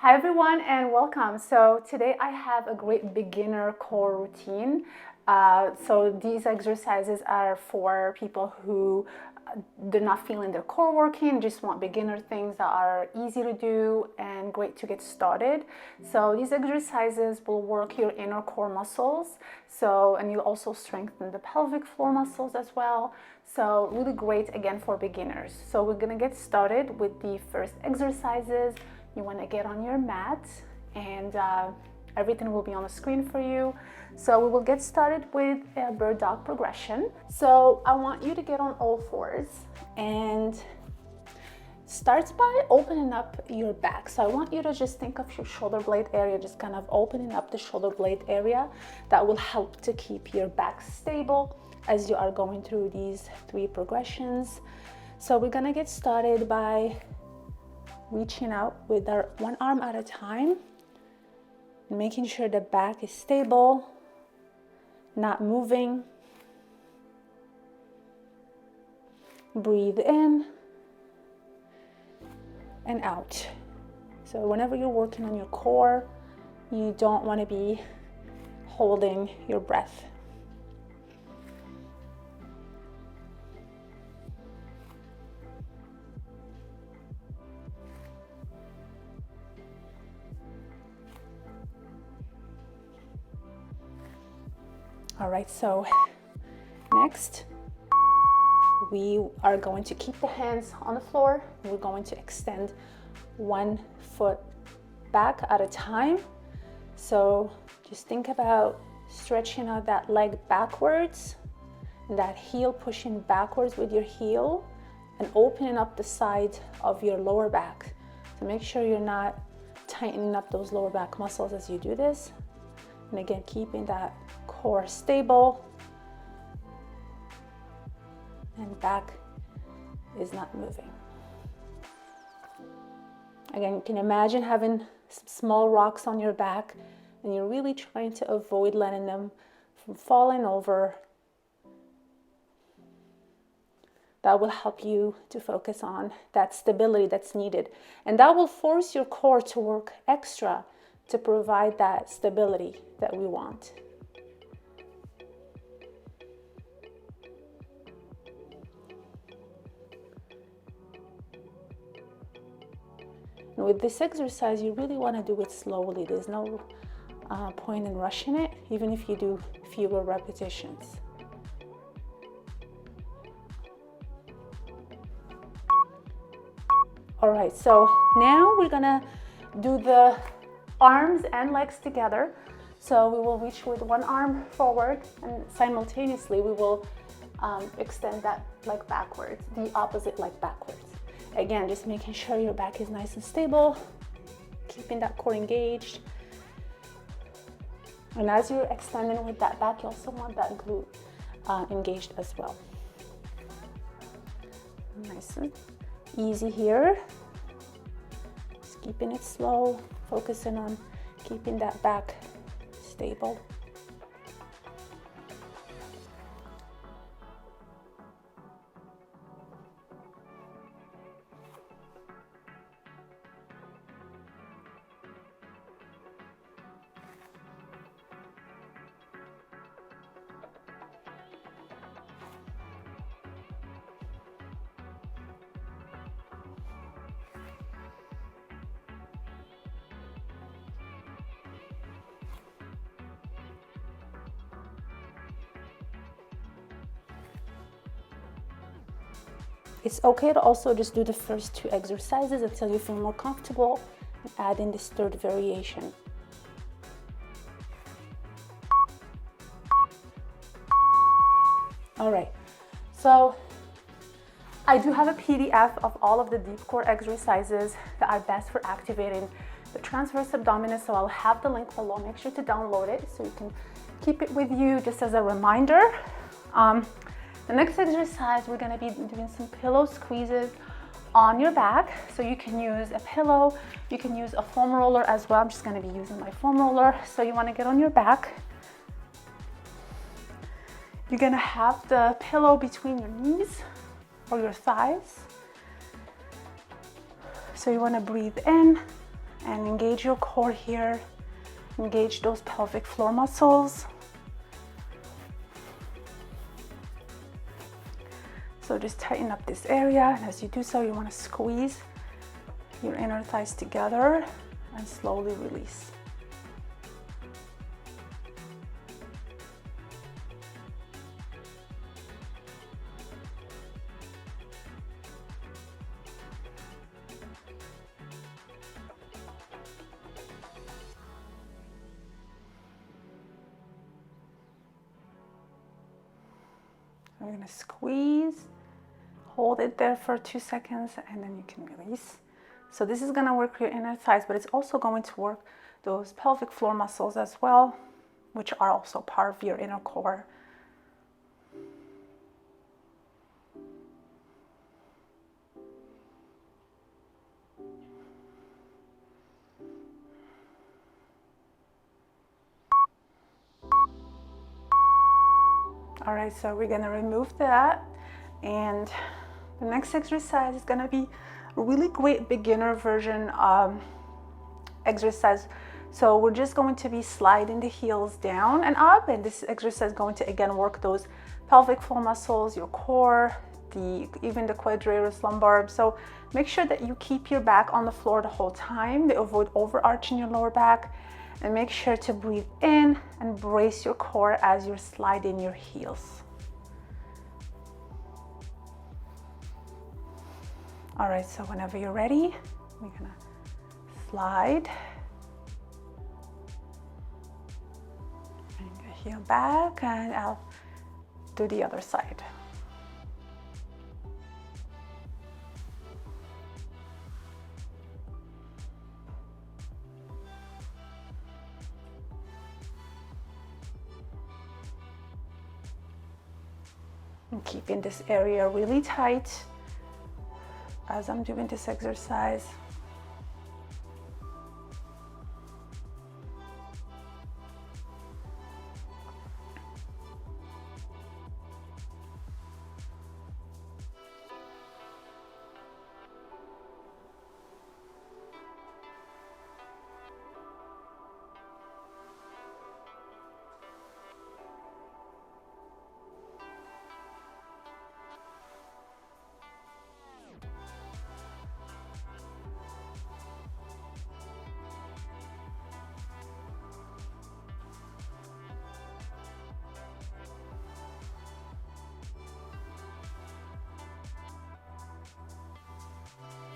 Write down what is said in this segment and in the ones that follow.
Hi everyone and welcome. So today I have a great beginner core routine. So these exercises are for people who they're not feeling their core working, just want beginner things that are easy to do and great to get started. So these exercises will work your inner core muscles. And you'll also strengthen the pelvic floor muscles as well. So really great again for beginners. So we're gonna get started with the first exercises. You want to get on your mat and everything will be on the screen for you. So we will get started with a bird dog progression. So I want you to get on all fours and starts by opening up your back. So I want you to just think of your shoulder blade area, just kind of opening up the shoulder blade area. That will help to keep your back stable as you are going through these 3 progressions. So we're gonna get started by reaching out with our one arm at a time, making sure the back is stable, not moving. Breathe in and out. So whenever you're working on your core, you don't want to be holding your breath. All right, so next, we are going to keep the hands on the floor. We're going to extend 1 foot back at a time. So just think about stretching out that leg backwards, that heel pushing backwards with your heel and opening up the side of your lower back. So make sure you're not tightening up those lower back muscles as you do this. And again, keeping that core stable and back is not moving. Again, you can imagine having some small rocks on your back and you're really trying to avoid letting them from falling over. That will help you to focus on that stability that's needed. And that will force your core to work extra to provide that stability that we want. And with this exercise, you really want to do it slowly. There's no point in rushing it, even if you do fewer repetitions. All right, so now we're gonna do the arms and legs together. So we will reach with one arm forward and simultaneously we will extend that leg backwards, the opposite leg backwards. Again, just making sure your back is nice and stable, keeping that core engaged. And as you're extending with that back, you also want that glute engaged as well. Nice and easy here. Just keeping it slow, focusing on keeping that back stable. It's okay to also just do the first 2 exercises until you feel more comfortable and add in this 3rd variation. All right, so I do have a PDF of all of the deep core exercises that are best for activating the transverse abdominis, so I'll have the link below. Make sure to download it so you can keep it with you just as a reminder. The next exercise, we're gonna be doing some pillow squeezes on your back. So you can use a pillow, you can use a foam roller as well. I'm just gonna be using my foam roller. So you wanna get on your back. You're gonna have the pillow between your knees or your thighs. So you wanna breathe in and engage your core here. Engage those pelvic floor muscles. So just tighten up this area, and as you do so, you want to squeeze your inner thighs together and slowly release. We're going to squeeze, hold it there for 2 seconds, and then you can release. So this is going to work your inner thighs, but it's also going to work those pelvic floor muscles as well, which are also part of your inner core. All right, so we're gonna remove that, and the next exercise is gonna be a really great beginner version exercise. So we're just going to be sliding the heels down and up, and this exercise is going to again work those pelvic floor muscles, your core, even the quadratus lumbar. So make sure that you keep your back on the floor the whole time to avoid overarching your lower back. And make sure to breathe in and brace your core as you're sliding your heels. All right, so whenever you're ready, we're gonna slide. Bring the heel back, and I'll do the other side. I'm keeping this area really tight as I'm doing this exercise.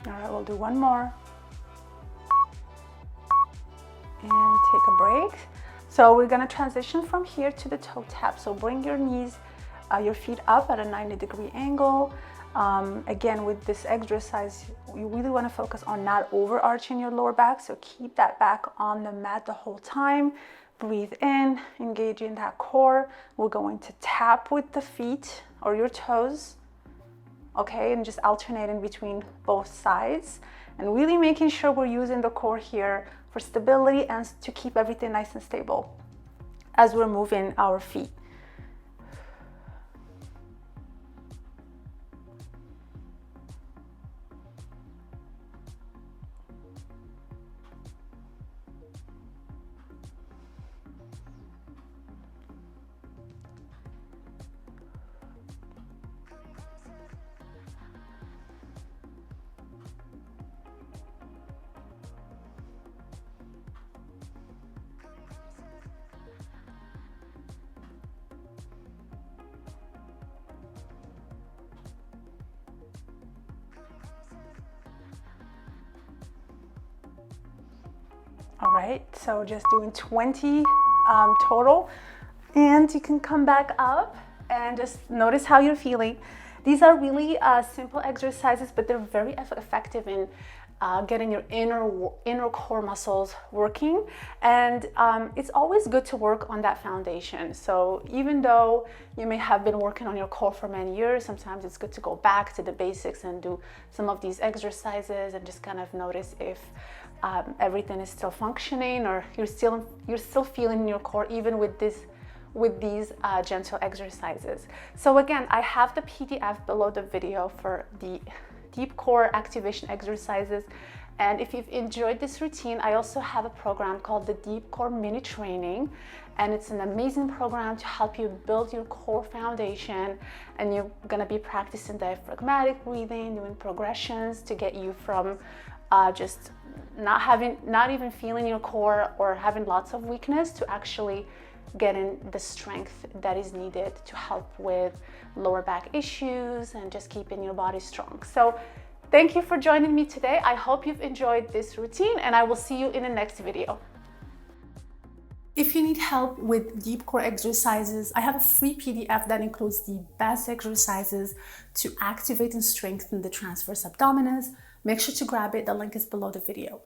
All right, we'll do one more. And take a break. So we're gonna transition from here to the toe tap. So bring your knees, your feet up at a 90-degree angle. Again, with this exercise, you really wanna focus on not overarching your lower back. So keep that back on the mat the whole time. Breathe in, engaging that core. We're going to tap with the feet or your toes. Okay, and just alternating between both sides and really making sure we're using the core here for stability and to keep everything nice and stable as we're moving our feet. All right, so just doing 20 total, and you can come back up and just notice how you're feeling. These are really simple exercises, but they're very effective in getting your inner core muscles working. And it's always good to work on that foundation. So even though you may have been working on your core for many years, sometimes it's good to go back to the basics and do some of these exercises and just kind of notice if everything is still functioning, or you're still feeling your core even with these gentle exercises. So again, I have the PDF below the video for the deep core activation exercises, And if you've enjoyed this routine, I also have a program called the Deep Core Mini Training, and it's an amazing program to help you build your core foundation. And you're gonna be practicing diaphragmatic breathing, doing progressions to get you from just not even feeling your core or having lots of weakness to actually getting the strength that is needed to help with lower back issues and just keeping your body strong. So thank you for joining me today. I hope you've enjoyed this routine, and I will see you in the next video. If you need help with deep core exercises, I have a free PDF that includes the best exercises to activate and strengthen the transverse abdominis. Make sure to grab it. The link is below the video.